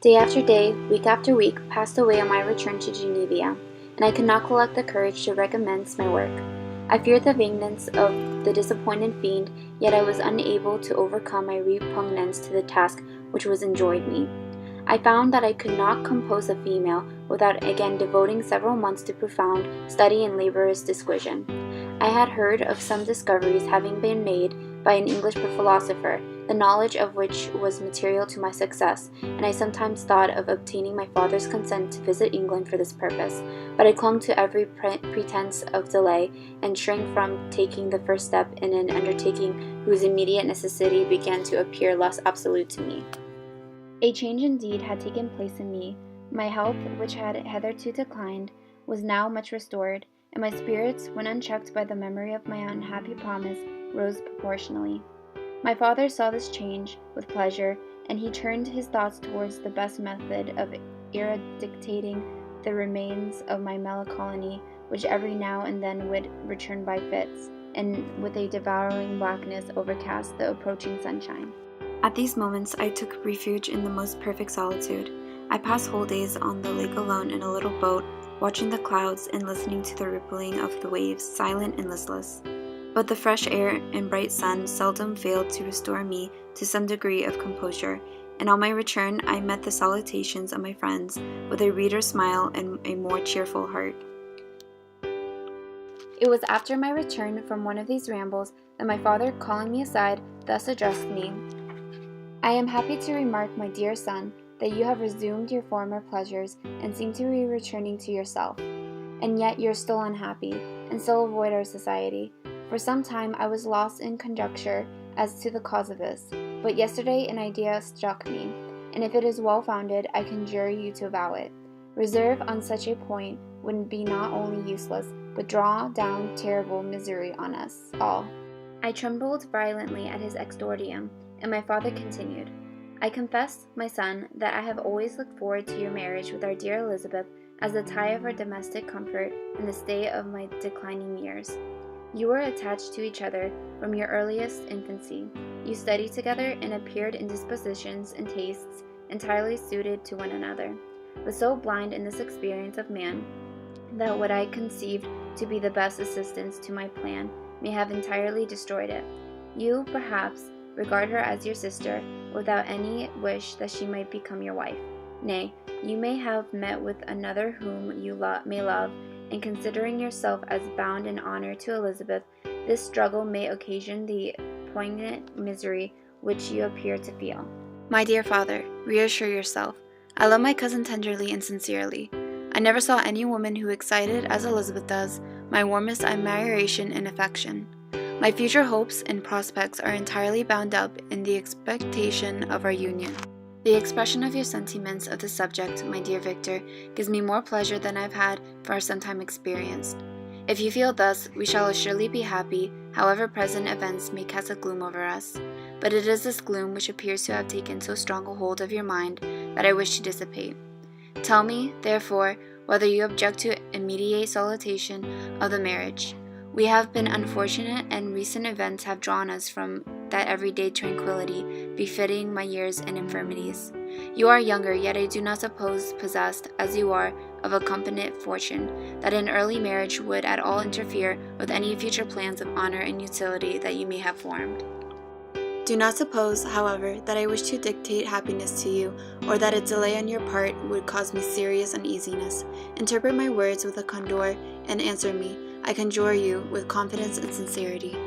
Day after day, week after week, passed away on my return to Geneva, and I could not collect the courage to recommence my work. I feared the vagueness of the disappointed fiend, yet I was unable to overcome my repugnance to the task which was enjoined me. I found that I could not compose a female without again devoting several months to profound study and laborious disquisition. I had heard of some discoveries having been made by an English philosopher, the knowledge of which was material to my success, and I sometimes thought of obtaining my father's consent to visit England for this purpose, but I clung to every pretense of delay, and shrank from taking the first step in an undertaking whose immediate necessity began to appear less absolute to me. A change indeed had taken place in me. My health, which had hitherto declined, was now much restored, and my spirits, when unchecked by the memory of my unhappy promise, rose proportionally. My father saw this change with pleasure, and he turned his thoughts towards the best method of eradicating the remains of my melancholy, which every now and then would return by fits, and with a devouring blackness overcast the approaching sunshine. At these moments I took refuge in the most perfect solitude. I passed whole days on the lake alone in a little boat, watching the clouds and listening to the rippling of the waves, silent and listless. But the fresh air and bright sun seldom failed to restore me to some degree of composure, and on my return I met the salutations of my friends with a reader's smile and a more cheerful heart. It was after my return from one of these rambles that my father, calling me aside, thus addressed me. "I am happy to remark, my dear son, that you have resumed your former pleasures and seem to be returning to yourself. And yet you are still unhappy, and still avoid our society. For some time I was lost in conjecture as to the cause of this, but yesterday an idea struck me, and if it is well founded, I conjure you to avow it. Reserve on such a point would be not only useless, but draw down terrible misery on us all." I trembled violently at his exordium, and my father continued, "I confess, my son, that I have always looked forward to your marriage with our dear Elizabeth as the tie of our domestic comfort and the stay of my declining years. You were attached to each other from your earliest infancy. You studied together and appeared in dispositions and tastes entirely suited to one another, but so blind in this experience of man that what I conceived to be the best assistance to my plan may have entirely destroyed it. You, perhaps, regard her as your sister, without any wish that she might become your wife. Nay, you may have met with another whom you may love, and considering yourself as bound in honor to Elizabeth, this struggle may occasion the poignant misery which you appear to feel. My dear father, reassure yourself. I love my cousin tenderly and sincerely. I never saw any woman who excited, as Elizabeth does, my warmest admiration and affection. My future hopes and prospects are entirely bound up in the expectation of our union. The expression of your sentiments of the subject, my dear Victor, gives me more pleasure than I've had for some time experienced. If you feel thus, we shall assuredly be happy, however present events may cast a gloom over us. But it is this gloom which appears to have taken so strong a hold of your mind that I wish to dissipate. Tell me, therefore, whether you object to immediate salutation of the marriage. We have been unfortunate, and recent events have drawn us from that everyday tranquility befitting my years and infirmities. You are younger, yet I do not suppose, possessed, as you are, of a competent fortune, that an early marriage would at all interfere with any future plans of honor and utility that you may have formed. Do not suppose, however, that I wish to dictate happiness to you, or that a delay on your part would cause me serious uneasiness. Interpret my words with a candor, and answer me, I conjure you, with confidence and sincerity.